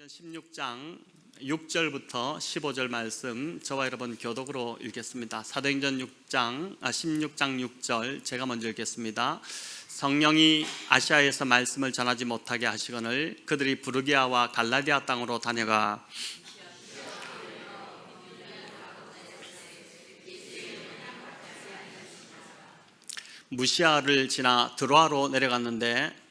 16장 6절부터 15절 말씀 저와 여러분 교독으로 읽겠습니다. 사도행전 16장 6절 제가 먼저 읽겠습니다. 성령이 아시아에서 말씀을 전하지 못하게 하시거늘 그들이 부르기아와 갈라디아 땅으로 다녀가 무시아를 지나 드로아로 내려갔는데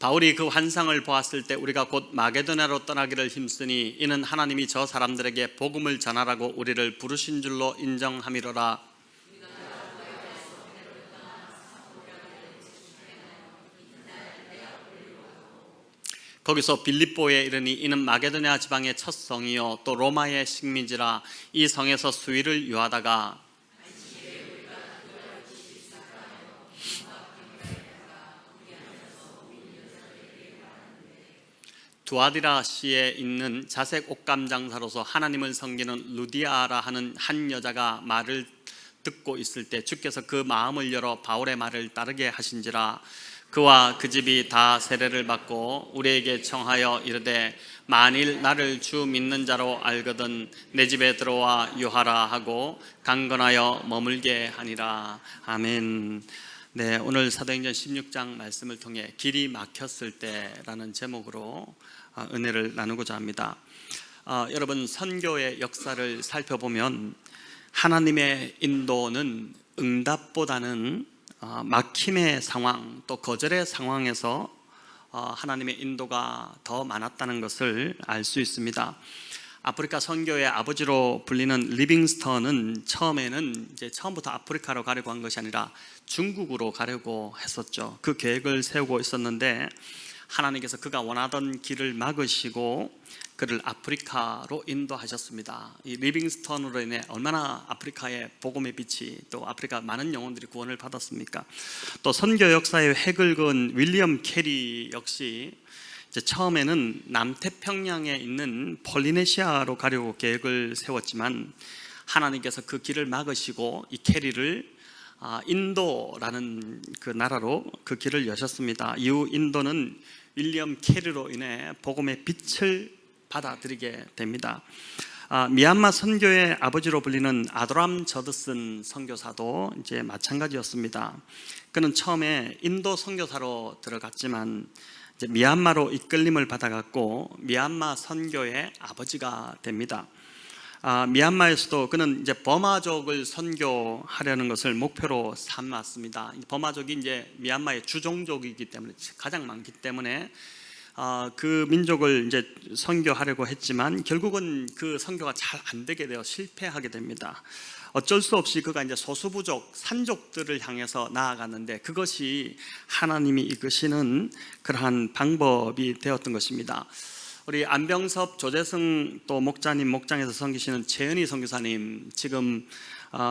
바울이 그 환상을 보았을 때 우리가 곧 마게도냐로 떠나기를 힘쓰니 이는 하나님이 저 사람들에게 복음을 전하라고 우리를 부르신 줄로 인정함이로라. 거기서 빌립보에 이르니 이는 마게도냐 지방의 첫 성이요 또 로마의 식민지라. 이 성에서 수위를 유하다가 두아디라시에 있는 자색 옷감 장사로서 하나님을 섬기는 루디아라 하는 한 여자가 말을 듣고 있을 때 주께서 그 마음을 열어 바울의 말을 따르게 하신지라. 그와 그 집이 다 세례를 받고 우리에게 청하여 이르되 만일 나를 주 믿는 자로 알거든 내 집에 들어와 유하라 하고 강건하여 머물게 하니라. 아멘. 네, 오늘 사도행전 16장 말씀을 통해 길이 막혔을 때라는 제목으로 은혜를 나누고자 합니다. 여러분, 선교의 역사를 살펴보면 하나님의 인도는 응답보다는 막힘의 상황 또 거절의 상황에서 하나님의 인도가 더 많았다는 것을 알 수 있습니다. 아프리카 선교의 아버지로 불리는 리빙스턴은 처음부터 아프리카로 가려고 한 것이 아니라 중국으로 가려고 했었죠. 그 계획을 세우고 있었는데 하나님께서 그가 원하던 길을 막으시고 그를 아프리카로 인도하셨습니다. 이 리빙스턴으로 인해 얼마나 아프리카의 복음의 빛이 또 아프리카 많은 영혼들이 구원을 받았습니까? 또 선교 역사의 획을 그은 윌리엄 캐리 역시 처음에는 남태평양에 있는 폴리네시아로 가려고 계획을 세웠지만 하나님께서 그 길을 막으시고 이 캐리를 인도라는 그 나라로 그 길을 여셨습니다. 이후 인도는 윌리엄 캐리로 인해 복음의 빛을 받아들이게 됩니다. 미얀마 선교의 아버지로 불리는 아도람 저드슨 선교사도 이제 마찬가지였습니다. 그는 처음에 인도 선교사로 들어갔지만 이제 미얀마로 이끌림을 받아갔고 미얀마 선교의 아버지가 됩니다. 미얀마에서도 그는 이제 버마족을 선교하려는 것을 목표로 삼았습니다. 버마족이 이제 미얀마의 주종족이기 때문에 가장 많기 때문에 그 민족을 이제 선교하려고 했지만 결국은 그 선교가 잘 안 되게 되어 실패하게 됩니다. 어쩔 수 없이 그가 이제 소수부족, 산족들을 향해서 나아갔는데 그것이 하나님이 이끄시는 그러한 방법이 되었던 것입니다. 우리 안병섭, 조재승 또 목자님 목장에서 섬기시는 최은희 선교사님 지금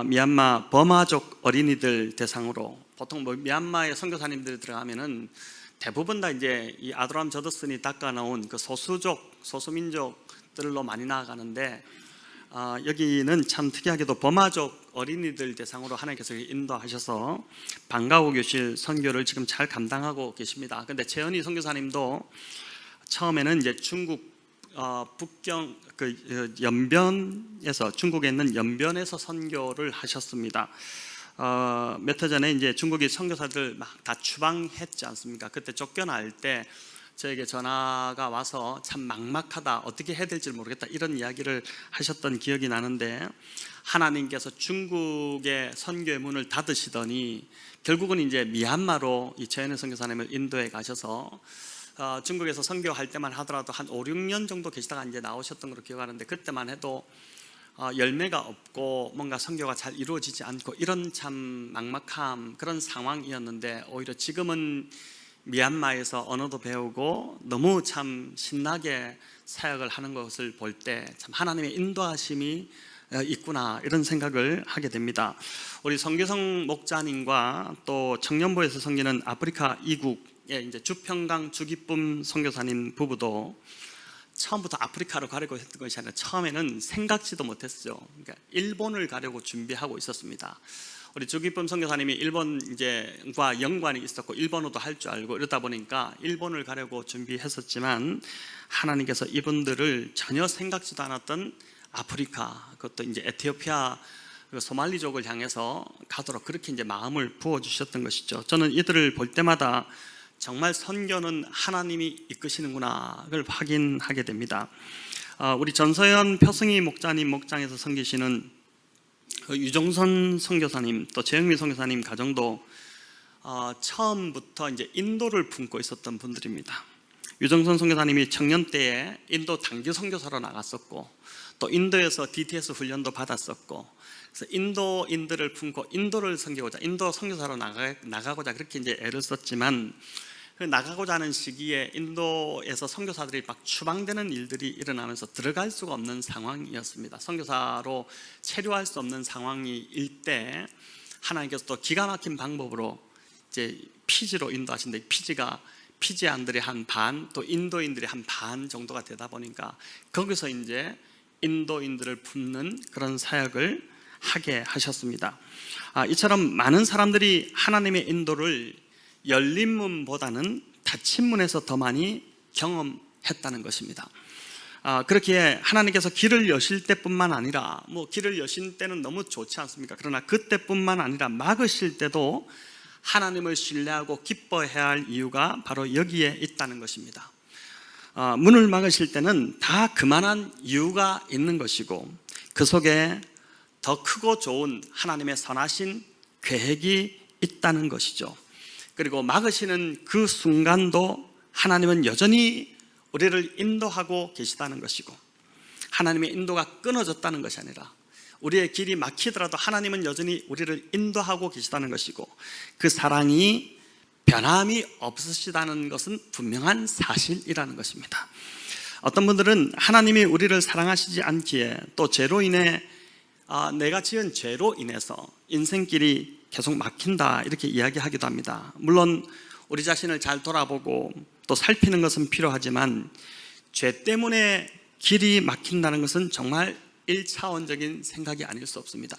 미얀마 버마족 어린이들 대상으로 보통 미얀마의 선교사님들이 들어가면은 대부분 다 이제 이 아도람 저드슨이 닦아놓은 그 소수민족들로 많이 나아가는데 여기는 참 특이하게도 버마족 어린이들 대상으로 하나님께서 인도하셔서 방과후 교실 선교를 지금 잘 감당하고 계십니다. 그런데 최은희 선교사님도 처음에는 이제 중국 북경 그 연변에서 중국에 있는 연변에서 선교를 하셨습니다. 몇 해 전에 이제 중국이 선교사들 막 다 추방했지 않습니까? 그때 쫓겨날 때 저에게 전화가 와서 참 막막하다, 어떻게 해야 될지 모르겠다 이런 이야기를 하셨던 기억이 나는데 하나님께서 중국의 선교의 문을 닫으시더니 결국은 이제 미얀마로 이 최은혜 선교사님을 인도해 가셔서 중국에서 선교할 때만 하더라도 한 5, 6년 정도 계시다가 이제 나오셨던 걸로 기억하는데 그때만 해도 열매가 없고 뭔가 선교가 잘 이루어지지 않고 이런 참 막막함 그런 상황이었는데 오히려 지금은 미얀마에서 언어도 배우고 너무 참 신나게 사역을 하는 것을 볼 때 참 하나님의 인도하심이 있구나 이런 생각을 하게 됩니다. 우리 성규성 목자님과 또 청년부에서 섬기는 아프리카 이국의 이제 주평강 주기쁨 선교사님 부부도 처음부터 아프리카로 가려고 했던 것이 아니라 처음에는 생각지도 못했죠. 그러니까 일본을 가려고 준비하고 있었습니다. 우리 주기쁨 선교사님이 일본과 연관이 있었고 일본어도 할 줄 알고 이러다 보니까 일본을 가려고 준비했었지만 하나님께서 이분들을 전혀 생각지도 않았던 아프리카, 그것도 이제 에티오피아, 소말리족을 향해서 가도록 그렇게 이제 마음을 부어 주셨던 것이죠. 저는 이들을 볼 때마다 정말 선교는 하나님이 이끄시는구나 그걸 확인하게 됩니다. 우리 전서연 표승희 목자님 목장에서 섬기시는 유정선 선교사님, 또 재영민 선교사님 가정도 처음부터 이제 인도를 품고 있었던 분들입니다. 유정선 선교사님이 청년 때에 인도 단기 선교사로 나갔었고, 또 인도에서 DTS 훈련도 받았었고, 그래서 인도인들을 품고 인도를 섬기고자, 인도 선교사로 나가고자 그렇게 이제 애를 썼지만, 그 나가고자 하는 시기에 인도에서 선교사들이 막 추방되는 일들이 일어나면서 들어갈 수가 없는 상황이었습니다. 선교사로 체류할 수 없는 상황일 때 하나님께서 또 기가 막힌 방법으로 이제 피지로 인도하신데, 피지안들이 한 반, 또 인도인들이 한 반 정도가 되다 보니까 거기서 이제 인도인들을 품는 그런 사역을 하게 하셨습니다. 이처럼 많은 사람들이 하나님의 인도를 열린 문보다는 닫힌 문에서 더 많이 경험했다는 것입니다. 그렇게 하나님께서 길을 여실 때뿐만 아니라, 길을 여신 때는 너무 좋지 않습니까? 그러나 그때뿐만 아니라 막으실 때도 하나님을 신뢰하고 기뻐해야 할 이유가 바로 여기에 있다는 것입니다. 문을 막으실 때는 다 그만한 이유가 있는 것이고, 그 속에 더 크고 좋은 하나님의 선하신 계획이 있다는 것이죠. 그리고 막으시는 그 순간도 하나님은 여전히 우리를 인도하고 계시다는 것이고, 하나님의 인도가 끊어졌다는 것이 아니라 우리의 길이 막히더라도 하나님은 여전히 우리를 인도하고 계시다는 것이고, 그 사랑이 변함이 없으시다는 것은 분명한 사실이라는 것입니다. 어떤 분들은 하나님이 우리를 사랑하시지 않기에, 또 죄로 인해 내가 지은 죄로 인해서 인생길이 계속 막힌다 이렇게 이야기하기도 합니다. 물론 우리 자신을 잘 돌아보고 또 살피는 것은 필요하지만, 죄 때문에 길이 막힌다는 것은 정말 1차원적인 생각이 아닐 수 없습니다.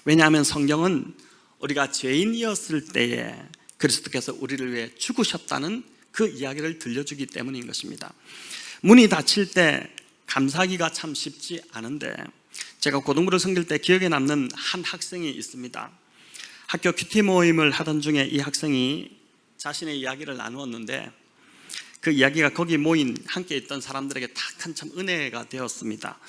왜냐하면 성경은 우리가 죄인이었을 때에 그리스도께서 우리를 위해 죽으셨다는 그 이야기를 들려주기 때문인 것입니다. 문이 닫힐 때 감사하기가 참 쉽지 않은데, 제가 고등부를 섬길 때 기억에 남는 한 학생이 있습니다. 학교 큐티 모임을 하던 중에 이 학생이 자신의 이야기를 나누었는데, 그 이야기가 거기 모인 함께 있던 사람들에게 딱 한참 은혜가 되었습니다.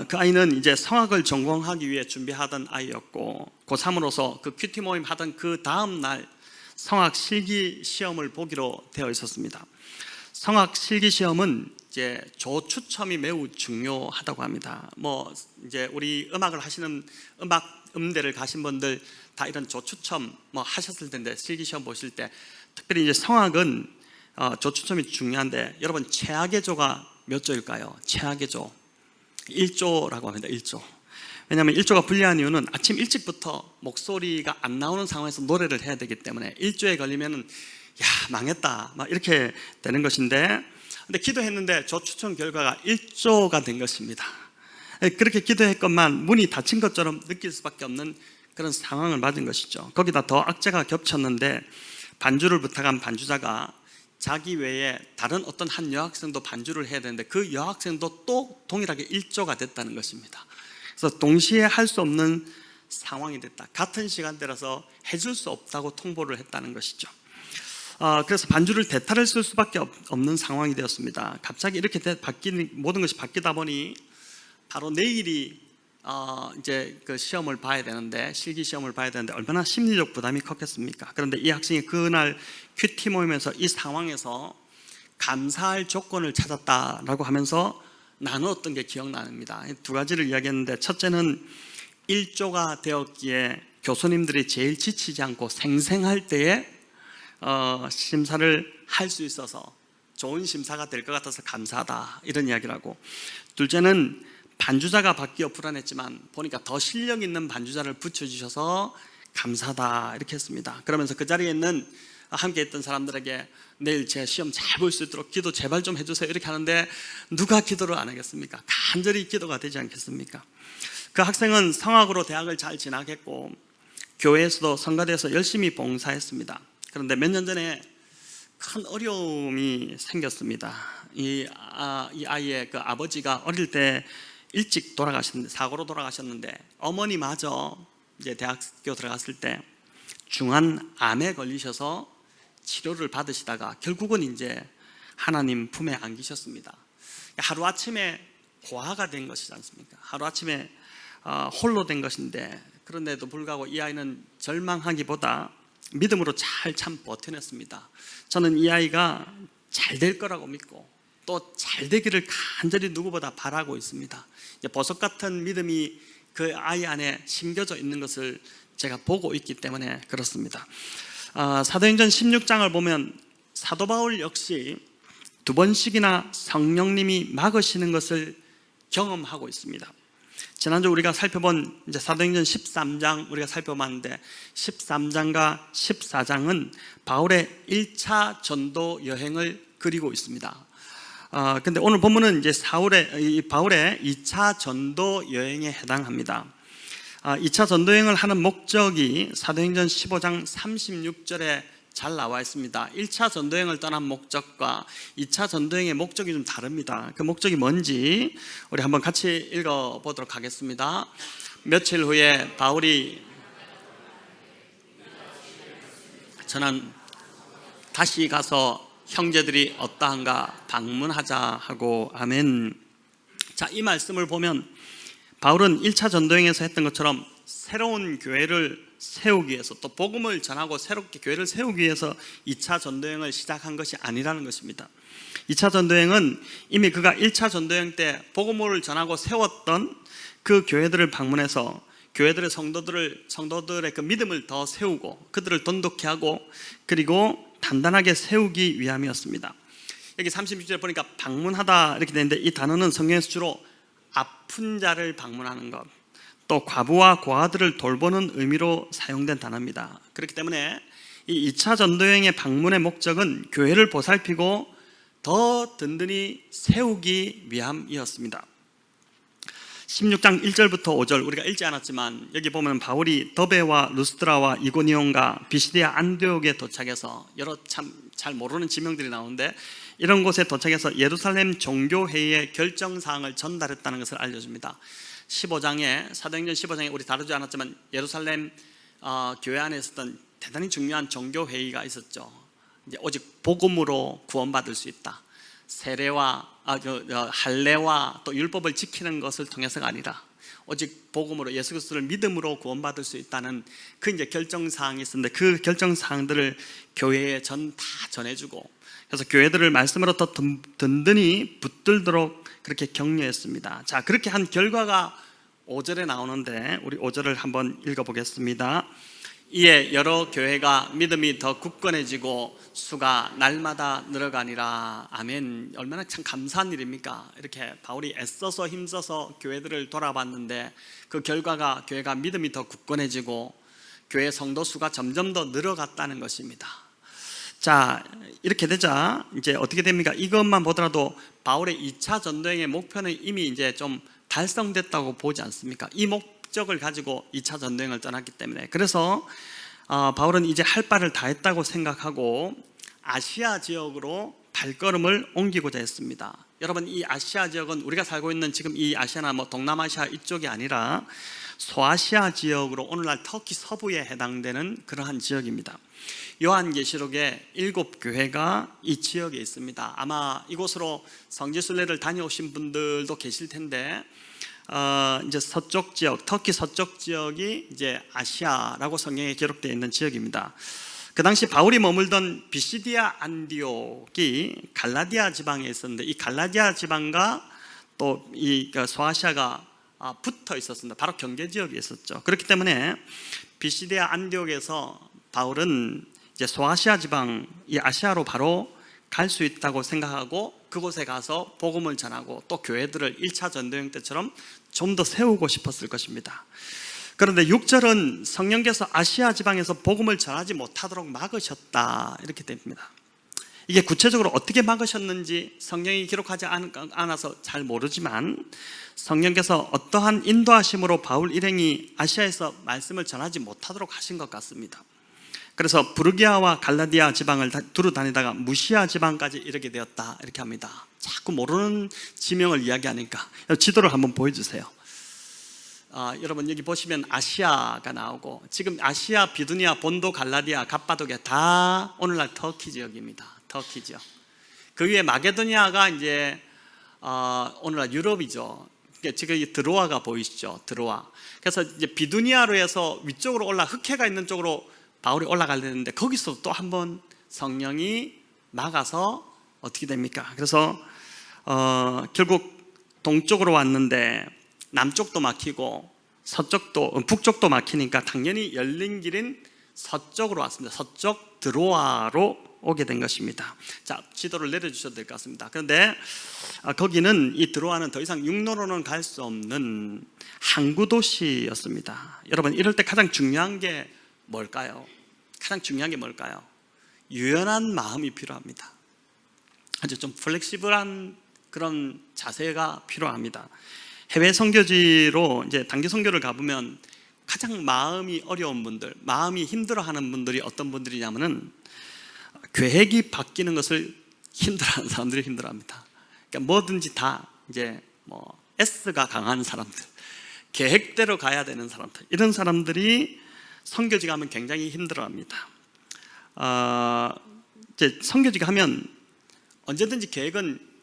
그 아이는 이제 성악을 전공하기 위해 준비하던 아이였고, 고3으로서 그 큐티 모임 하던 그 다음 날 성악 실기 시험을 보기로 되어 있었습니다. 성악 실기 시험은 이제 조 추첨이 매우 중요하다고 합니다. 이제 우리 음악을 하시는 음대를 가신 분들 다 이런 조 추첨 하셨을 텐데, 실기 시험 보실 때 특별히 이제 성악은 조 추첨이 중요한데, 여러분 최악의 조가 몇 조일까요? 최악의 조 1조라고 합니다. 1조. 왜냐하면 1조가 불리한 이유는 아침 일찍부터 목소리가 안 나오는 상황에서 노래를 해야 되기 때문에 1조에 걸리면은 야 망했다 막 이렇게 되는 것인데, 근데 기도했는데 조 추첨 결과가 1조가 된 것입니다. 그렇게 기도했건만 문이 닫힌 것처럼 느낄 수밖에 없는 그런 상황을 맞은 것이죠. 거기다 더 악재가 겹쳤는데, 반주를 부탁한 반주자가 자기 외에 다른 어떤 한 여학생도 반주를 해야 되는데, 그 여학생도 또 동일하게 1조가 됐다는 것입니다. 그래서 동시에 할 수 없는 상황이 됐다. 같은 시간대라서 해줄 수 없다고 통보를 했다는 것이죠. 그래서 반주를 대타를 쓸 수밖에 없는 상황이 되었습니다. 갑자기 이렇게 모든 것이 바뀌다 보니 바로 내일이 이제 그 시험을 봐야 되는데, 실기 시험을 봐야 되는데 얼마나 심리적 부담이 컸겠습니까? 그런데 이 학생이 그날 큐티 모임에서 이 상황에서 감사할 조건을 찾았다라고 하면서 나누었던 게 기억납니다. 두 가지를 이야기했는데, 첫째는 1조가 되었기에 교수님들이 제일 지치지 않고 생생할 때에 심사를 할 수 있어서 좋은 심사가 될 것 같아서 감사하다 이런 이야기를 하고, 둘째는 반주자가 바뀌어 불안했지만 보니까 더 실력 있는 반주자를 붙여주셔서 감사하다 이렇게 했습니다. 그러면서 그 자리에 있는 함께 있던 사람들에게 내일 제 시험 잘 볼 수 있도록 기도 제발 좀 해주세요 이렇게 하는데 누가 기도를 안 하겠습니까? 간절히 기도가 되지 않겠습니까? 그 학생은 성악으로 대학을 잘 진학했고 교회에서도 성가대에서 열심히 봉사했습니다. 그런데 몇 년 전에 큰 어려움이 생겼습니다. 이 아이의 그 아버지가 어릴 때 일찍 돌아가셨는데, 사고로 돌아가셨는데, 어머니마저 이제 대학교 들어갔을 때 중한 암에 걸리셔서 치료를 받으시다가 결국은 이제 하나님 품에 안기셨습니다. 하루아침에 고아가 된 것이지 않습니까? 하루아침에 홀로 된 것인데, 그런데도 불구하고 이 아이는 절망하기보다 믿음으로 잘 참 버텨냈습니다. 저는 이 아이가 잘 될 거라고 믿고 또 잘 되기를 간절히 누구보다 바라고 있습니다. 보석 같은 믿음이 그 아이 안에 심겨져 있는 것을 제가 보고 있기 때문에 그렇습니다. 사도행전 16장을 보면 사도 바울 역시 두 번씩이나 성령님이 막으시는 것을 경험하고 있습니다. 지난주 우리가 살펴본 이제 사도행전 13장 우리가 살펴봤는데 13장과 14장은 바울의 1차 전도 여행을 그리고 있습니다. 근데 오늘 본문은 이제 바울의 2차 전도 여행에 해당합니다. 2차 전도 여행을 하는 목적이 사도행전 15장 36절에 잘 나와 있습니다. 1차 전도여행을 떠난 목적과 2차 전도여행의 목적이 좀 다릅니다. 그 목적이 뭔지 우리 한번 같이 읽어보도록 하겠습니다. 며칠 후에 바울이 저는 다시 가서 형제들이 어떠한가 방문하자 하고 아멘. 자, 이 말씀을 보면 바울은 1차 전도여행에서 했던 것처럼 새로운 교회를 세우기 위해서 또 복음을 전하고 새롭게 교회를 세우기 위해서 2차 전도여행을 시작한 것이 아니라는 것입니다. 2차 전도여행은 이미 그가 1차 전도여행 때 복음을 전하고 세웠던 그 교회들을 방문해서 교회들의 성도들의 그 믿음을 더 세우고 그들을 돈독히 하고 그리고 단단하게 세우기 위함이었습니다. 여기 36절에 보니까 방문하다 이렇게 되는데 이 단어는 성경에서 주로 아픈 자를 방문하는 것, 또 과부와 고아들을 돌보는 의미로 사용된 단어입니다. 그렇기 때문에 이 2차 전도여행의 방문의 목적은 교회를 보살피고 더 든든히 세우기 위함이었습니다. 16장 1절부터 5절 우리가 읽지 않았지만 여기 보면 바울이 더베와 루스드라와 이고니온과 비시디아 안디옥에 도착해서 여러 참 잘 모르는 지명들이 나오는데 이런 곳에 도착해서 예루살렘 종교회의의 결정사항을 전달했다는 것을 알려줍니다. 15장에 사도행전 15장에 우리 다루지 않았지만 예루살렘 교회 안에 있었던 대단히 중요한 종교회의가 있었죠. 이제 오직 복음으로 구원받을 수 있다. 세례와 할례와 또 율법을 지키는 것을 통해서가 아니라 오직 복음으로 예수 그리스도를 믿음으로 구원받을 수 있다는 그 이제 결정사항이 있었는데 그 결정사항들을 교회에 다 전해주고 그래서 교회들을 말씀으로 더 든든히 붙들도록 그렇게 격려했습니다. 자, 그렇게 한 결과가 5절에 나오는데 우리 5절을 한번 읽어보겠습니다. 이에 여러 교회가 믿음이 더 굳건해지고 수가 날마다 늘어가니라. 아멘. 얼마나 참 감사한 일입니까? 이렇게 바울이 애써서 힘써서 교회들을 돌아봤는데 그 결과가 교회가 믿음이 더 굳건해지고 교회 성도 수가 점점 더 늘어갔다는 것입니다. 자, 이렇게 되자 이제 어떻게 됩니까? 이것만 보더라도 바울의 2차 전도여행의 목표는 이미 이제 좀 달성됐다고 보지 않습니까? 이 목적을 가지고 2차 전도여행을 떠났기 때문에 그래서 바울은 이제 할 바를 다 했다고 생각하고 아시아 지역으로 발걸음을 옮기고자 했습니다. 여러분, 이 아시아 지역은 우리가 살고 있는 지금 이 아시아나 동남아시아 이쪽이 아니라 소아시아 지역으로 오늘날 터키 서부에 해당되는 그러한 지역입니다. 요한계시록에 7교회가 이 지역에 있습니다. 아마 이곳으로 성지순례를 다녀오신 분들도 계실 텐데 이제 서쪽 지역, 터키 서쪽 지역이 이제 아시아라고 성경에 기록되어 있는 지역입니다. 그 당시 바울이 머물던 비시디아 안디옥이 갈라디아 지방에 있었는데 이 갈라디아 지방과 또 이 소아시아가 붙어 있었습니다. 바로 경계 지역에 있었죠. 그렇기 때문에 비시디아 안디옥에서 바울은 이제 소아시아 지방, 이 아시아로 바로 갈 수 있다고 생각하고 그곳에 가서 복음을 전하고 또 교회들을 1차 전도여행 때처럼 좀 더 세우고 싶었을 것입니다. 그런데 6절은 성령께서 아시아 지방에서 복음을 전하지 못하도록 막으셨다 이렇게 됩니다. 이게 구체적으로 어떻게 막으셨는지 성령이 기록하지 않아서 잘 모르지만 성령께서 어떠한 인도하심으로 바울 일행이 아시아에서 말씀을 전하지 못하도록 하신 것 같습니다. 그래서 부르기아와 갈라디아 지방을 두루 다니다가 무시아 지방까지 이르게 되었다 이렇게 합니다. 자꾸 모르는 지명을 이야기하니까 지도를 한번 보여주세요. 여러분 여기 보시면 아시아가 나오고 지금 아시아, 비두니아, 본도, 갈라디아, 갑바도기아 다 오늘날 터키 지역입니다. 터키 지역. 그 위에 마게도니아가 이제 오늘날 유럽이죠. 지금 이 드로아가 보이시죠? 드로아. 그래서 이제 비두니아로 해서 위쪽으로 흑해가 있는 쪽으로 바울이 올라가려는데 거기서 또 한번 성령이 막아서 어떻게 됩니까? 그래서 결국 동쪽으로 왔는데 남쪽도 막히고 북쪽도 막히니까 당연히 열린 길인 서쪽으로 왔습니다. 서쪽 드로아로 오게 된 것입니다. 자, 지도를 내려주셔도 될 것 같습니다. 그런데 거기는 이 드로아는 더 이상 육로로는 갈 수 없는 항구 도시였습니다. 여러분 이럴 때 가장 중요한 게 뭘까요? 가장 중요한 게 뭘까요? 유연한 마음이 필요합니다. 아주 좀 플렉시블한 그런 자세가 필요합니다. 해외 선교지로 이제 단기 선교를 가보면 가장 마음이 어려운 분들, 마음이 힘들어하는 분들이 어떤 분들이냐면은 계획이 바뀌는 것을 힘들어하는 사람들이 힘들어합니다. 그러니까 뭐든지 다 이제 S가 강한 사람들, 계획대로 가야 되는 사람들, 이런 사람들이 선교지 가면 굉장히 힘들어합니다. 이제 선교지 가면 언제든지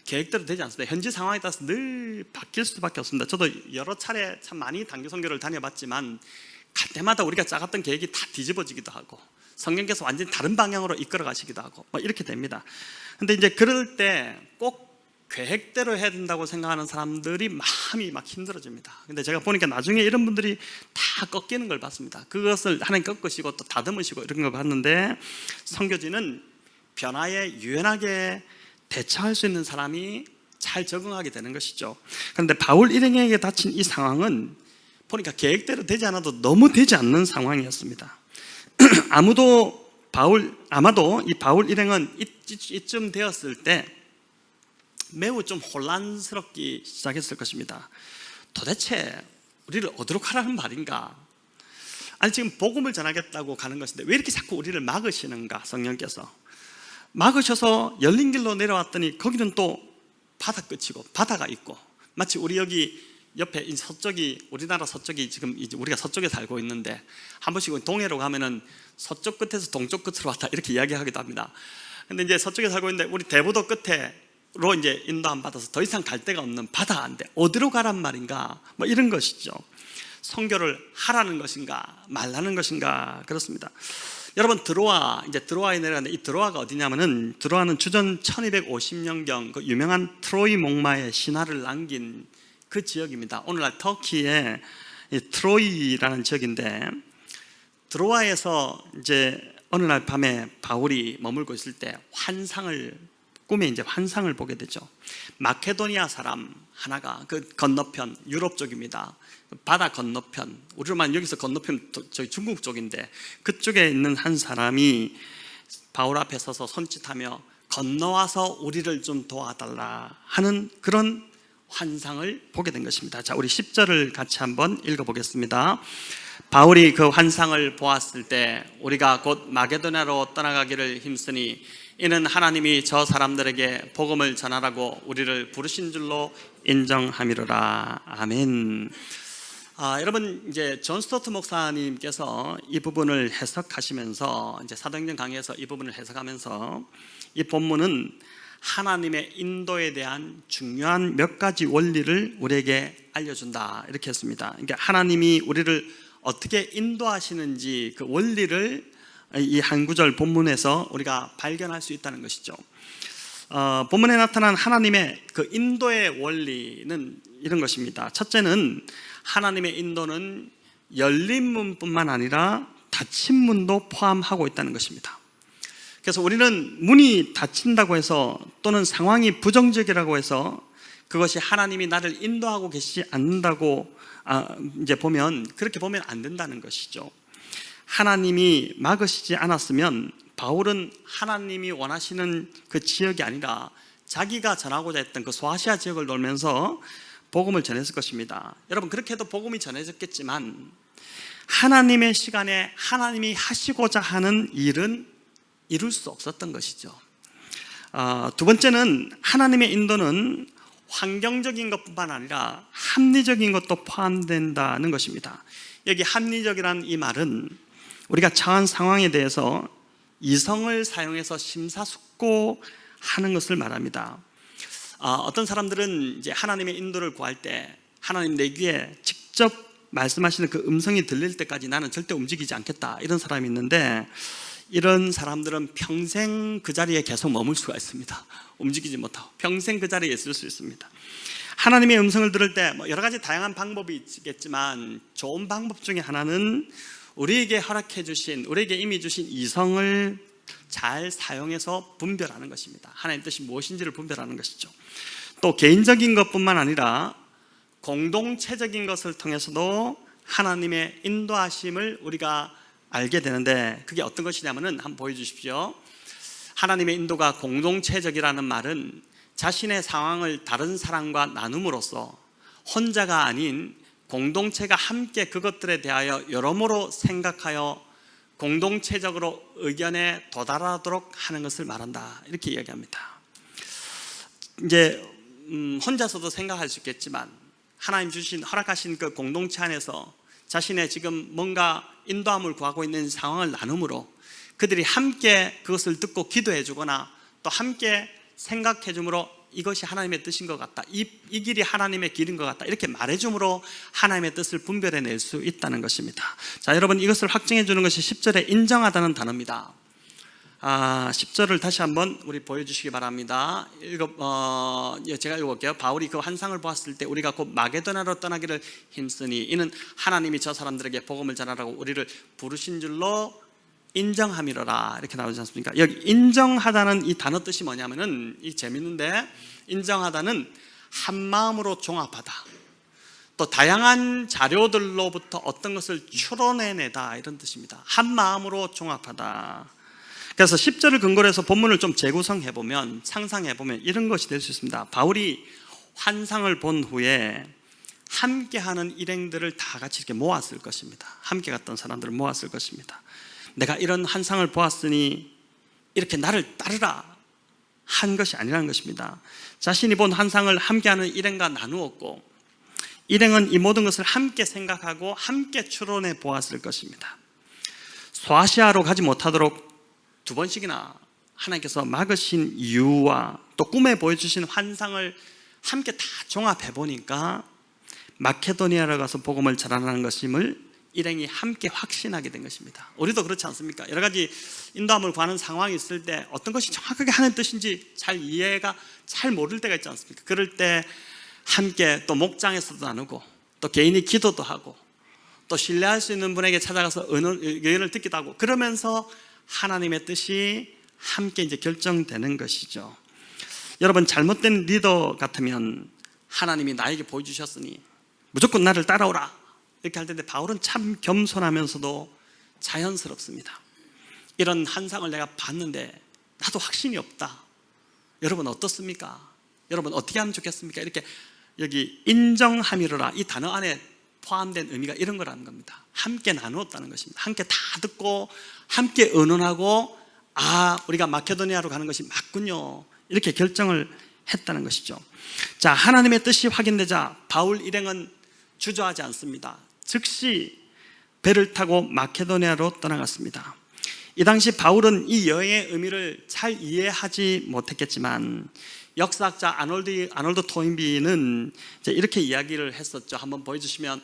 계획대로 되지 않습니다. 현지 상황에 따라서 늘 바뀔 수밖에 없습니다. 저도 여러 차례 참 많이 단기 선교를 다녀봤지만 갈 때마다 우리가 짜갔던 계획이 다 뒤집어지기도 하고 성령께서 완전히 다른 방향으로 이끌어 가시기도 하고 이렇게 됩니다. 근데 이제 그럴 때 꼭 계획대로 해야 된다고 생각하는 사람들이 마음이 막 힘들어집니다. 근데 제가 보니까 나중에 이런 분들이 다 꺾이는 걸 봤습니다. 그것을 하나님 꺾으시고 또 다듬으시고 이런 걸 봤는데 선교지는 변화에 유연하게 대처할 수 있는 사람이 잘 적응하게 되는 것이죠. 그런데 바울 일행에게 닥친 이 상황은 보니까 계획대로 되지 않아도 너무 되지 않는 상황이었습니다. 아마도 이 바울 일행은 이쯤 되었을 때 매우 좀 혼란스럽기 시작했을 것입니다. 도대체 우리를 어디로 가라는 말인가? 아니 지금 복음을 전하겠다고 가는 것인데 왜 이렇게 자꾸 우리를 막으시는가? 성령께서 막으셔서 열린 길로 내려왔더니 거기는 또 바다 끝이고 바다가 있고 마치 우리 여기 옆에 서쪽이 우리나라 서쪽이 지금 이제 우리가 서쪽에 살고 있는데 한 번씩 동해로 가면은 서쪽 끝에서 동쪽 끝으로 왔다 이렇게 이야기하기도 합니다. 근데 이제 서쪽에 살고 있는데 우리 대부도 끝에로 이제 인도함 받아서 더 이상 갈 데가 없는 바다인데 어디로 가란 말인가? 이런 것이죠. 선교를 하라는 것인가 말라는 것인가 그렇습니다. 여러분 드로아에 내려갔는데 이 드로아가 어디냐면은 드로아는 주전 1250년경 그 유명한 트로이 목마의 신화를 남긴 그 지역입니다. 오늘날 터키의 트로이라는 지역인데 드로아에서 이제 어느 날 밤에 바울이 머물고 있을 때 꿈에 이제 환상을 보게 되죠. 마케도니아 사람 하나가 그 건너편 유럽 쪽입니다. 바다 건너편 우리로만 여기서 건너편 저희 중국 쪽인데 그쪽에 있는 한 사람이 바울 앞에 서서 손짓하며 건너와서 우리를 좀 도와달라 하는 그런 환상을 보게 된 것입니다. 자, 우리 10절을 같이 한번 읽어보겠습니다. 바울이 그 환상을 보았을 때 우리가 곧 마게도냐로 떠나가기를 힘쓰니 이는 하나님이 저 사람들에게 복음을 전하라고 우리를 부르신 줄로 인정함이로라. 아멘. 여러분 이제 존 스토트 목사님께서 이 부분을 해석하시면서 이제 사도행전 강의에서 이 부분을 해석하면서 이 본문은 하나님의 인도에 대한 중요한 몇 가지 원리를 우리에게 알려준다 이렇게 했습니다. 그러니까 하나님이 우리를 어떻게 인도하시는지 그 원리를 이 한 구절 본문에서 우리가 발견할 수 있다는 것이죠. 본문에 나타난 하나님의 그 인도의 원리는 이런 것입니다. 첫째는 하나님의 인도는 열린 문뿐만 아니라 닫힌 문도 포함하고 있다는 것입니다. 그래서 우리는 문이 닫힌다고 해서 또는 상황이 부정적이라고 해서 그것이 하나님이 나를 인도하고 계시지 않는다고 이제 보면, 그렇게 보면 안 된다는 것이죠. 하나님이 막으시지 않았으면 바울은 하나님이 원하시는 그 지역이 아니라 자기가 전하고자 했던 그 소아시아 지역을 돌면서 복음을 전했을 것입니다. 여러분, 그렇게 해도 복음이 전해졌겠지만 하나님의 시간에 하나님이 하시고자 하는 일은 이룰 수 없었던 것이죠. 두 번째는 하나님의 인도는 환경적인 것뿐만 아니라 합리적인 것도 포함된다는 것입니다. 여기 합리적이라는 이 말은 우리가 처한 상황에 대해서 이성을 사용해서 심사숙고하는 것을 말합니다. 어떤 사람들은 이제 하나님의 인도를 구할 때 하나님 내 귀에 직접 말씀하시는 그 음성이 들릴 때까지 나는 절대 움직이지 않겠다, 이런 사람이 있는데, 이런 사람들은 평생 그 자리에 계속 머물 수가 있습니다. 움직이지 못하고 평생 그 자리에 있을 수 있습니다. 하나님의 음성을 들을 때 여러 가지 다양한 방법이 있겠지만 좋은 방법 중에 하나는 우리에게 허락해 주신, 우리에게 이미 주신 이성을 잘 사용해서 분별하는 것입니다. 하나님의 뜻이 무엇인지를 분별하는 것이죠. 또 개인적인 것뿐만 아니라 공동체적인 것을 통해서도 하나님의 인도하심을 우리가 알게 되는데, 그게 어떤 것이냐면은 한번 보여주십시오. 하나님의 인도가 공동체적이라는 말은 자신의 상황을 다른 사람과 나눔으로써 혼자가 아닌 공동체가 함께 그것들에 대하여 여러모로 생각하여 공동체적으로 의견에 도달하도록 하는 것을 말한다, 이렇게 이야기합니다. 이제 혼자서도 생각할 수 있겠지만 하나님 주신, 허락하신 그 공동체 안에서 자신의 지금 뭔가 인도함을 구하고 있는 상황을 나눔으로 그들이 함께 그것을 듣고 기도해 주거나 또 함께 생각해 줌으로 이것이 하나님의 뜻인 것 같다, 이 길이 하나님의 길인 것 같다, 이렇게 말해 줌으로 하나님의 뜻을 분별해낼 수 있다는 것입니다. 자, 여러분, 이것을 확증해 주는 것이 10절에 인정하다는 단어입니다. 10절을 다시 한번 우리 보여주시기 바랍니다. 제가 읽어볼게요. 바울이 그 환상을 보았을 때 우리가 곧 마게도냐로 떠나기를 힘쓰니 이는 하나님이 저 사람들에게 복음을 전하라고 우리를 부르신 줄로 인정함이로라, 이렇게 나오지 않습니까? 여기 인정하다는 이 단어 뜻이 뭐냐면은, 이 재밌는데, 인정하다는 한 마음으로 종합하다, 또 다양한 자료들로부터 어떤 것을 추론해내다, 이런 뜻입니다. 한 마음으로 종합하다. 그래서 10절을 근거로 해서 본문을 좀 재구성해보면, 상상해보면 이런 것이 될 수 있습니다. 바울이 환상을 본 후에 함께하는 일행들을 다 같이 이렇게 모았을 것입니다. 함께 갔던 사람들을 모았을 것입니다. 내가 이런 환상을 보았으니 이렇게 나를 따르라 한 것이 아니라는 것입니다. 자신이 본 환상을 함께하는 일행과 나누었고, 일행은 이 모든 것을 함께 생각하고 함께 추론해 보았을 것입니다. 소아시아로 가지 못하도록 두 번씩이나 하나님께서 막으신 이유와 또 꿈에 보여주신 환상을 함께 다 종합해 보니까 마케도니아로 가서 복음을 전하는 것임을 일행이 함께 확신하게 된 것입니다. 우리도 그렇지 않습니까? 여러 가지 인도함을 구하는 상황이 있을 때 어떤 것이 정확하게 하는 뜻인지 잘 이해가 잘 모를 때가 있지 않습니까? 그럴 때 함께 또 목장에서도 나누고 또 개인이 기도도 하고 또 신뢰할 수 있는 분에게 찾아가서 의견을 듣기도 하고, 그러면서 하나님의 뜻이 함께 이제 결정되는 것이죠. 여러분, 잘못된 리더 같으면 하나님이 나에게 보여주셨으니 무조건 나를 따라오라 이렇게 할 텐데, 바울은 참 겸손하면서도 자연스럽습니다. 이런 환상을 내가 봤는데 나도 확신이 없다. 여러분 어떻습니까? 여러분 어떻게 하면 좋겠습니까? 이렇게 여기 인정함이로라, 이 단어 안에 포함된 의미가 이런 거라는 겁니다. 함께 나누었다는 것입니다. 함께 다 듣고 함께 의논하고, 우리가 마케도니아로 가는 것이 맞군요, 이렇게 결정을 했다는 것이죠. 자, 하나님의 뜻이 확인되자 바울 일행은 주저하지 않습니다. 즉시 배를 타고 마케도니아로 떠나갔습니다. 이 당시 바울은 이 여행의 의미를 잘 이해하지 못했겠지만 역사학자 아놀드 토인비는 이렇게 이야기를 했었죠. 한번 보여주시면,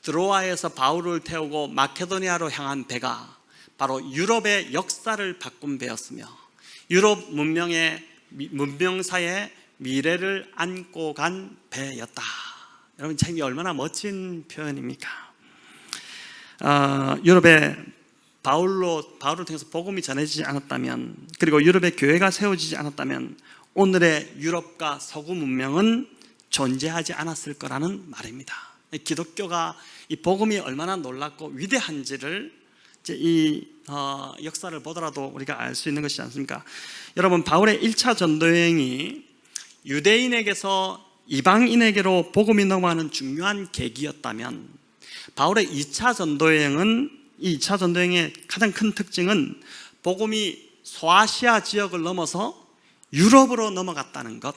드로아에서 바울을 태우고 마케도니아로 향한 배가 바로 유럽의 역사를 바꾼 배였으며 유럽 문명사의 미래를 안고 간 배였다. 여러분, 참 얼마나 멋진 표현입니까? 유럽에 바울을 통해서 복음이 전해지지 않았다면, 그리고 유럽의 교회가 세워지지 않았다면 오늘의 유럽과 서구 문명은 존재하지 않았을 거라는 말입니다. 기독교가 이 복음이 얼마나 놀랍고 위대한지를 이제 이 역사를 보더라도 우리가 알 수 있는 것이지 않습니까? 여러분, 바울의 1차 전도여행이 유대인에게서 이방인에게로 복음이 넘어가는 중요한 계기였다면, 바울의 2차 전도여행은, 이 2차 전도여행의 가장 큰 특징은 복음이 소아시아 지역을 넘어서 유럽으로 넘어갔다는 것,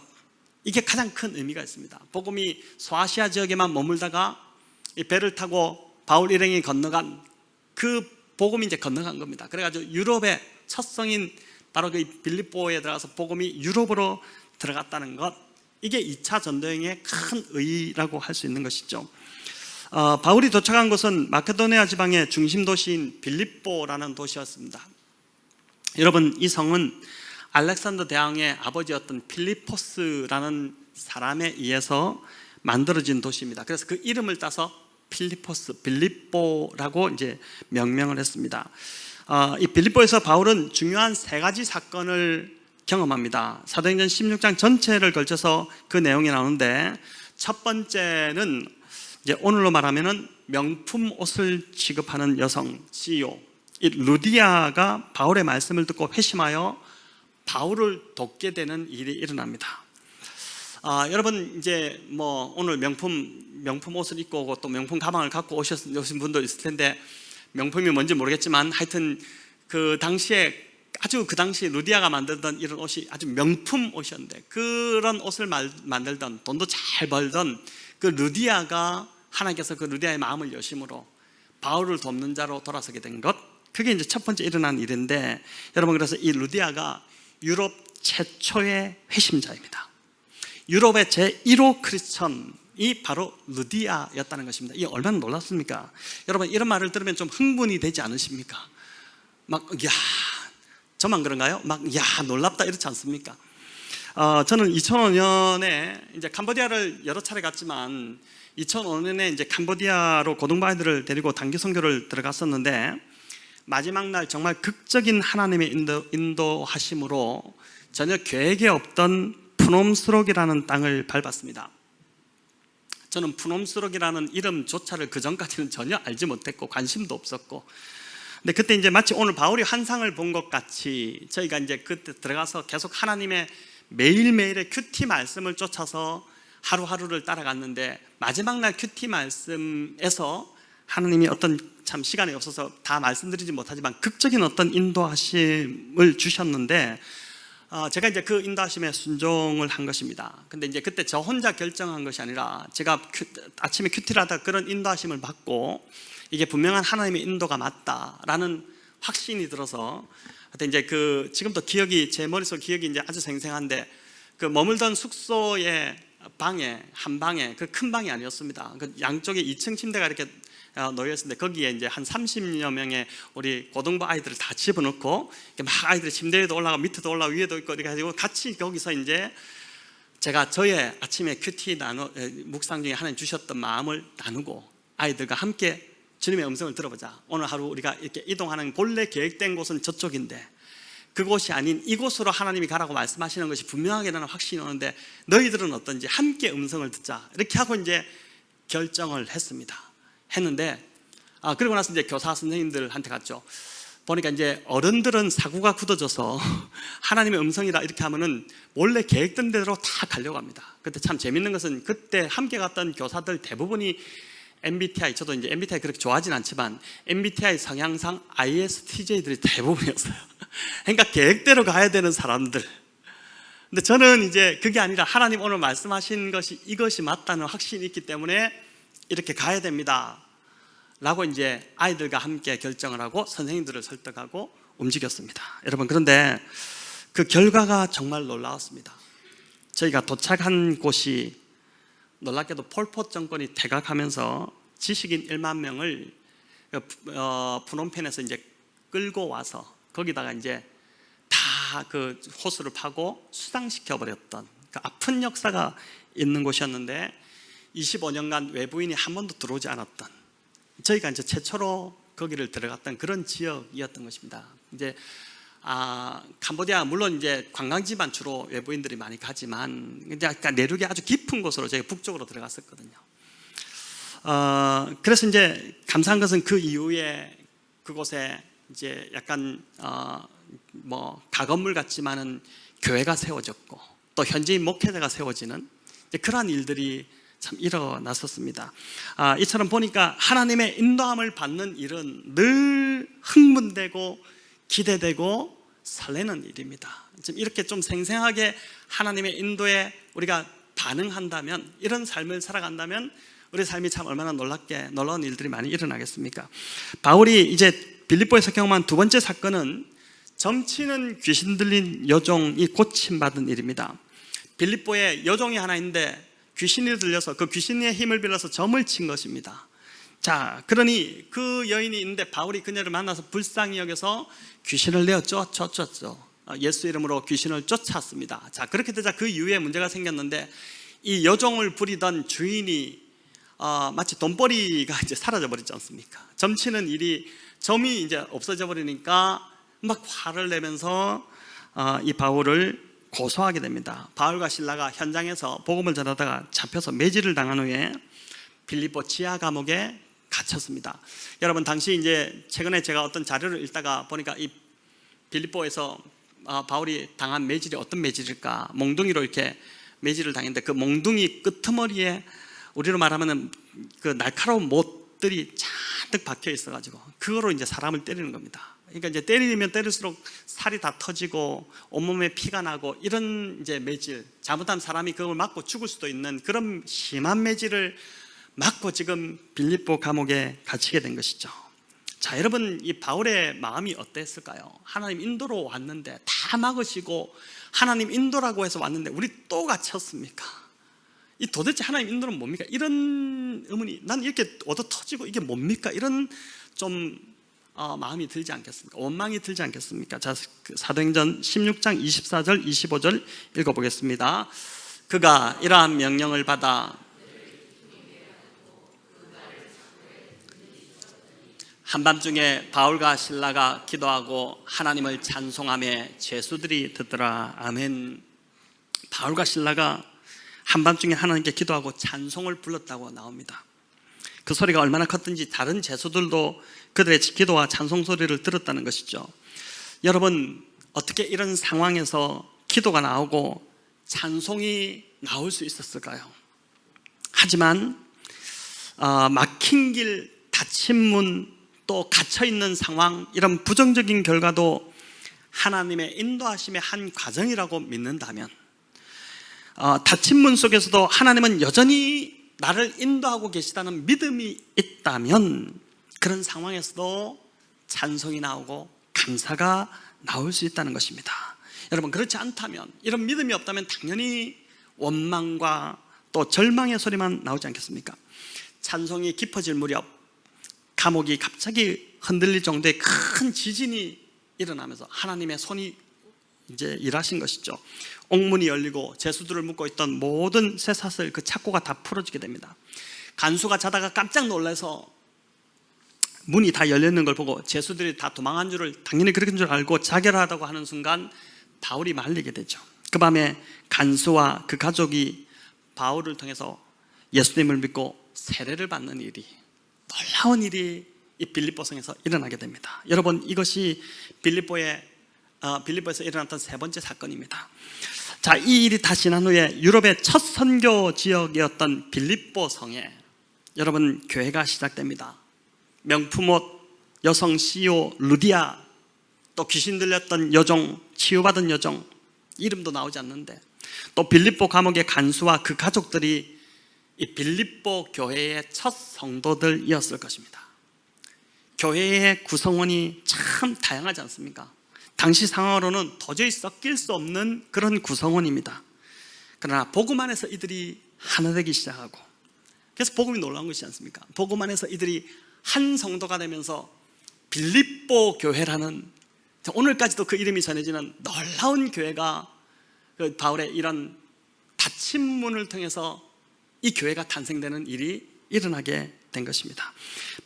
이게 가장 큰 의미가 있습니다. 복음이 소아시아 지역에만 머물다가 이 배를 타고 바울 일행이 건너간 그 복음이 이제 건너간 겁니다. 그래가지고 유럽의 첫 성인 바로 그 빌립보에 들어가서 복음이 유럽으로 들어갔다는 것, 이게 2차 전도여행의 큰 의의라고 할 수 있는 것이죠. 바울이 도착한 곳은 마케도니아 지방의 중심 도시인 빌립보라는 도시였습니다. 여러분, 이 성은 알렉산더 대왕의 아버지였던 필리포스라는 사람에 의해서 만들어진 도시입니다. 그래서 그 이름을 따서 빌립보라고 이제 명명을 했습니다. 이 빌립보에서 바울은 중요한 3가지 사건을 경험합니다. 사도행전 16장 전체를 걸쳐서 그 내용이 나오는데, 첫 번째는 이제 오늘로 말하면은 명품 옷을 취급하는 여성 CEO 이 루디아가 바울의 말씀을 듣고 회심하여 바울을 돕게 되는 일이 일어납니다. 여러분, 이제 뭐 오늘 명품 옷을 입고 오고 또 명품 가방을 갖고 오신 분도 있을 텐데, 명품이 뭔지 모르겠지만 하여튼 그 당시에 루디아가 만들던 이런 옷이 아주 명품 옷이었는데, 그런 옷을 만들던, 돈도 잘 벌던 그 루디아가, 하나님께서 그 루디아의 마음을 여심으로 바울을 돕는 자로 돌아서게 된 것, 그게 이제 첫 번째 일어난 일인데, 여러분, 그래서 이 루디아가 유럽 최초의 회심자입니다. 유럽의 제1호 크리스천이 바로 루디아였다는 것입니다. 이게 얼마나 놀랍습니까? 여러분, 이런 말을 들으면 좀 흥분이 되지 않으십니까? 저만 그런가요? 놀랍다, 이렇지 않습니까? 저는 2005년에 이제 캄보디아를 여러 차례 갔지만, 2005년에 이제 캄보디아로 고등부 아이들을 데리고 단기 선교를 들어갔었는데, 마지막 날 정말 극적인 하나님의 인도하심으로 전혀 계획에 없던 푸놈스록이라는 땅을 밟았습니다. 저는 푸놈스록이라는 이름조차를 그 전까지는 전혀 알지 못했고 관심도 없었고, 근데 그때 이제 마치 오늘 바울이 환상을 본 것 같이 저희가 이제 그때 들어가서 계속 하나님의 매일매일의 큐티 말씀을 쫓아서 하루하루를 따라갔는데, 마지막 날 큐티 말씀에서 하나님이 어떤, 참 시간이 없어서 다 말씀드리지 못하지만 극적인 어떤 인도하심을 주셨는데, 제가 이제 그 인도하심에 순종을 한 것입니다. 근데 이제 그때 저 혼자 결정한 것이 아니라, 제가 아침에 큐티를 하다 그런 인도하심을 받고 이게 분명한 하나님의 인도가 맞다라는 확신이 들어서, 이제 지금도 제 머릿속 기억이 이제 아주 생생한데, 그 머물던 숙소의 한 방에, 그 큰 방이 아니었습니다. 그 양쪽에 2층 침대가 이렇게 놓여 있었는데, 거기에 이제 한 30여 명의 우리 고등부 아이들을 다 집어넣고 막 아이들이 침대 위에도 올라가 밑에도 올라가 위에도 있고 이렇게 가지고 같이 거기서 이제 제가 저의 아침에 큐티 묵상 중에 하나님 주셨던 마음을 나누고 아이들과 함께 주님의 음성을 들어보자. 오늘 하루 우리가 이렇게 이동하는 본래 계획된 곳은 저쪽인데 그곳이 아닌 이곳으로 하나님이 가라고 말씀하시는 것이 분명하게 나는 확신이 오는데, 너희들은 어떤지 함께 음성을 듣자. 이렇게 하고 이제 결정을 했는데, 그리고 나서 이제 교사 선생님들한테 갔죠. 보니까 이제 어른들은 사고가 굳어져서 하나님의 음성이다 이렇게 하면은 원래 계획된 대로 다 가려고 합니다. 그때 참 재밌는 것은, 그때 함께 갔던 교사들 대부분이 MBTI, 저도 이제 MBTI 그렇게 좋아하진 않지만 MBTI 성향상 ISTJ들이 대부분이었어요. 그러니까 계획대로 가야 되는 사람들. 근데 저는 이제 그게 아니라 하나님 오늘 말씀하신 것이 이것이 맞다는 확신이 있기 때문에 이렇게 가야 됩니다 라고 이제 아이들과 함께 결정을 하고 선생님들을 설득하고 움직였습니다. 여러분, 그런데 그 결과가 정말 놀라웠습니다. 저희가 도착한 곳이 놀랍게도 폴포트 정권이 퇴각하면서 지식인 1만 명을 푸놈펜에서 이제 끌고 와서 거기다가 이제 다 그 호수를 파고 수당시켜 버렸던 그 아픈 역사가 있는 곳이었는데, 25년간 외부인이 한 번도 들어오지 않았던, 저희가 이제 최초로 거기를 들어갔던 그런 지역이었던 것입니다. 이제 캄보디아 물론 이제 관광지만 주로 외부인들이 많이 가지만 이제 약간 내륙의 아주 깊은 곳으로 저희 북쪽으로 들어갔었거든요. 그래서 이제 감사한 것은 그 이후에 그곳에 이제 약간 뭐 가건물 같지만은 교회가 세워졌고 또 현지인 목회자가 세워지는 그러한 일들이 참 일어났었습니다. 이처럼 보니까 하나님의 인도함을 받는 일은 늘 흥분되고 기대되고 설레는 일입니다. 지금 이렇게 좀 생생하게 하나님의 인도에 우리가 반응한다면, 이런 삶을 살아간다면 우리 삶이 참 얼마나 놀라운 일들이 많이 일어나겠습니까? 바울이 이제 빌립보에서 경험한 두 번째 사건은 점치는 귀신 들린 여종이 고침받은 일입니다. 빌립보에 여종이 하나 있는데 귀신이 들려서 그 귀신의 힘을 빌려서 점을 친 것입니다. 자, 그러니 그 여인이 있는데 바울이 그녀를 만나서 불쌍히 여겨서 귀신을 내어 쫓았죠. 예수 이름으로 귀신을 쫓았습니다. 자, 그렇게 되자 그 이후에 문제가 생겼는데 이 여종을 부리던 주인이 마치 돈벌이가 이제 사라져 버리지 않습니까? 점치는 일이, 점이 이제 없어져 버리니까 막 화를 내면서 이 바울을 고소하게 됩니다. 바울과 실라가 현장에서 복음을 전하다가 잡혀서 매질을 당한 후에 빌립보 지하 감옥에 갇혔습니다. 여러분, 당시 이제 최근에 제가 어떤 자료를 읽다가 보니까 이 빌립보에서 바울이 당한 매질이 어떤 매질일까? 몽둥이로 이렇게 매질을 당했는데 그 몽둥이 끄트머리에 우리로 말하면 그 날카로운 못들이 잔뜩 박혀 있어가지고 그거로 이제 사람을 때리는 겁니다. 그러니까 이제 때리면 때릴수록 살이 다 터지고 온몸에 피가 나고 이런 이제 매질, 잘못하면 사람이 그걸 맞고 죽을 수도 있는 그런 심한 매질을 맞고 지금 빌립보 감옥에 갇히게 된 것이죠. 자, 여러분, 이 바울의 마음이 어땠을까요? 하나님 인도로 왔는데 다 막으시고 하나님 인도라고 해서 왔는데 우리 또 갇혔습니까? 이 도대체 하나님 인도는 뭡니까? 이런 의문이, 난 이렇게 얻어 터지고 이게 뭡니까? 이런 좀 마음이 들지 않겠습니까? 원망이 들지 않겠습니까? 자, 사도행전 16장 24절 25절 읽어보겠습니다. 그가 이러한 명령을 받아 한밤중에 바울과 실라가 기도하고 하나님을 찬송하며 죄수들이 듣더라. 아멘. 바울과 실라가 한밤중에 하나님께 기도하고 찬송을 불렀다고 나옵니다. 그 소리가 얼마나 컸든지 다른 죄수들도 그들의 기도와 찬송 소리를 들었다는 것이죠. 여러분, 어떻게 이런 상황에서 기도가 나오고 찬송이 나올 수 있었을까요? 하지만 막힌 길, 닫힌 문, 또 갇혀있는 상황, 이런 부정적인 결과도 하나님의 인도하심의 한 과정이라고 믿는다면, 닫힌 문 속에서도 하나님은 여전히 나를 인도하고 계시다는 믿음이 있다면 그런 상황에서도 찬송이 나오고 감사가 나올 수 있다는 것입니다. 여러분, 그렇지 않다면, 이런 믿음이 없다면 당연히 원망과 또 절망의 소리만 나오지 않겠습니까? 찬송이 깊어질 무렵 감옥이 갑자기 흔들릴 정도의 큰 지진이 일어나면서 하나님의 손이 이제 일하신 것이죠. 옥문이 열리고 죄수들을 묶고 있던 모든 쇠사슬, 그 착고가 다 풀어지게 됩니다. 간수가 자다가 깜짝 놀라서 문이 다 열렸는 걸 보고 죄수들이 다 도망한 줄을, 당연히 그런 줄 알고 자결하다고 하는 순간 바울이 말리게 되죠. 그 밤에 간수와 그 가족이 바울을 통해서 예수님을 믿고 세례를 받는 일이, 놀라운 일이 이 빌립보 성에서 일어나게 됩니다. 여러분, 이것이 빌립보에서 일어났던 세 번째 사건입니다. 자, 이 일이 다 지난 후에 유럽의 첫 선교 지역이었던 빌립보 성에 여러분 교회가 시작됩니다. 명품 옷 여성 CEO 루디아, 또 귀신 들렸던 여종, 치유받은 여종, 이름도 나오지 않는데, 또 빌립보 감옥의 간수와 그 가족들이 이 빌립보 교회의 첫 성도들이었을 것입니다. 교회의 구성원이 참 다양하지 않습니까? 당시 상황으로는 도저히 섞일 수 없는 그런 구성원입니다. 그러나 복음 안에서 이들이 하나 되기 시작하고, 그래서 복음이 놀라운 것이지 않습니까? 복음 안에서 이들이 한 성도가 되면서 빌립보 교회라는, 오늘까지도 그 이름이 전해지는 놀라운 교회가, 그 바울의 이런 닫힌 문을 통해서 이 교회가 탄생되는 일이 일어나게 된 것입니다.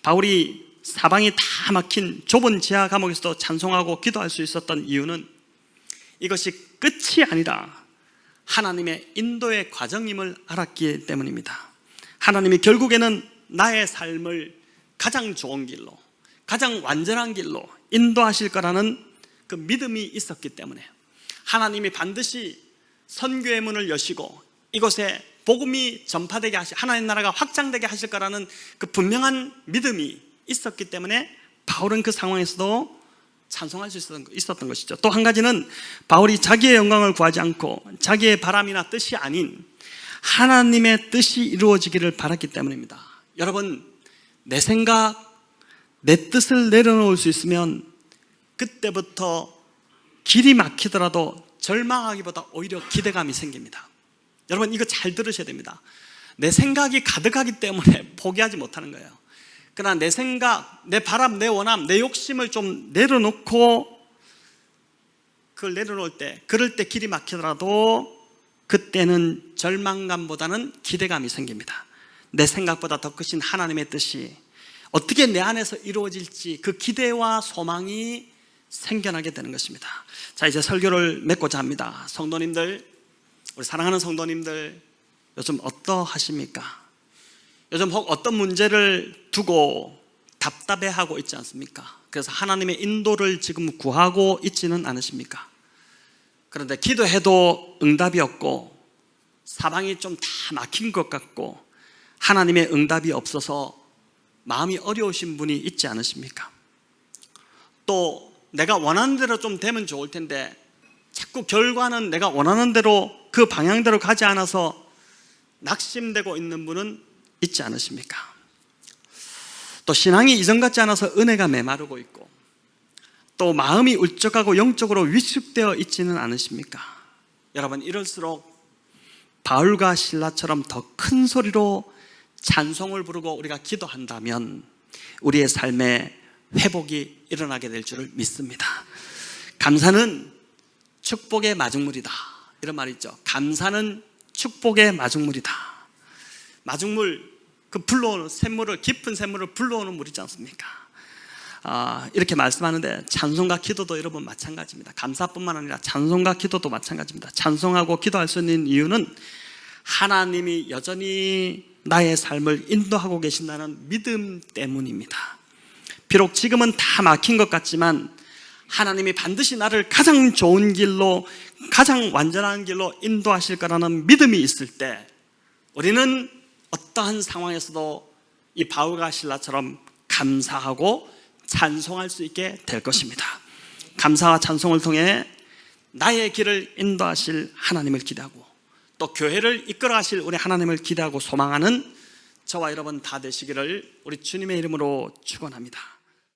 바울이 사방이 다 막힌 좁은 지하 감옥에서도 찬송하고 기도할 수 있었던 이유는 이것이 끝이 아니라 하나님의 인도의 과정임을 알았기 때문입니다. 하나님이 결국에는 나의 삶을 가장 좋은 길로, 가장 완전한 길로 인도하실 거라는 그 믿음이 있었기 때문에 하나님이 반드시 선교의 문을 여시고 이곳에 복음이 전파되게 하시, 하나님 나라가 확장되게 하실 거라는 그 분명한 믿음이 있었기 때문에 바울은 그 상황에서도 찬송할 수 있었던 것이죠. 또 한 가지는 바울이 자기의 영광을 구하지 않고 자기의 바람이나 뜻이 아닌 하나님의 뜻이 이루어지기를 바랐기 때문입니다. 여러분, 내 생각, 내 뜻을 내려놓을 수 있으면 그때부터 길이 막히더라도 절망하기보다 오히려 기대감이 생깁니다. 여러분, 이거 잘 들으셔야 됩니다. 내 생각이 가득하기 때문에 포기하지 못하는 거예요. 그러나 내 생각, 내 바람, 내 원함, 내 욕심을 좀 내려놓고 그걸 내려놓을 때, 그럴 때 길이 막히더라도 그때는 절망감보다는 기대감이 생깁니다. 내 생각보다 더 크신 하나님의 뜻이 어떻게 내 안에서 이루어질지 그 기대와 소망이 생겨나게 되는 것입니다. 자, 이제 설교를 맺고자 합니다. 성도님들, 우리 사랑하는 성도님들, 요즘 어떠하십니까? 요즘 혹 어떤 문제를 두고 답답해하고 있지 않습니까? 그래서 하나님의 인도를 지금 구하고 있지는 않으십니까? 그런데 기도해도 응답이 없고 사방이 좀 다 막힌 것 같고 하나님의 응답이 없어서 마음이 어려우신 분이 있지 않으십니까? 또 내가 원하는 대로 좀 되면 좋을 텐데 자꾸 결과는 내가 원하는 대로 그 방향대로 가지 않아서 낙심되고 있는 분은 있지 않으십니까? 또 신앙이 이전 같지 않아서 은혜가 메마르고 있고 또 마음이 울적하고 영적으로 위축되어 있지는 않으십니까? 여러분, 이럴수록 바울과 실라처럼 더 큰 소리로 찬송을 부르고 우리가 기도한다면 우리의 삶에 회복이 일어나게 될 줄을 믿습니다. 감사는 축복의 마중물이다, 이런 말이 있죠. 감사는 축복의 마중물이다. 마중물, 그 불러오는 샘물을, 깊은 샘물을 불러오는 물이지 않습니까? 이렇게 말씀하는데 찬송과 기도도 여러분 마찬가지입니다. 감사뿐만 아니라 찬송과 기도도 마찬가지입니다. 찬송하고 기도할 수 있는 이유는 하나님이 여전히 나의 삶을 인도하고 계신다는 믿음 때문입니다. 비록 지금은 다 막힌 것 같지만 하나님이 반드시 나를 가장 좋은 길로, 가장 완전한 길로 인도하실 거라는 믿음이 있을 때 우리는 어떠한 상황에서도 이 바울과 실라처럼 감사하고 찬송할 수 있게 될 것입니다. 감사와 찬송을 통해 나의 길을 인도하실 하나님을 기대하고 또 교회를 이끌어 가실 우리 하나님을 기대하고 소망하는 저와 여러분 다 되시기를 우리 주님의 이름으로 축원합니다.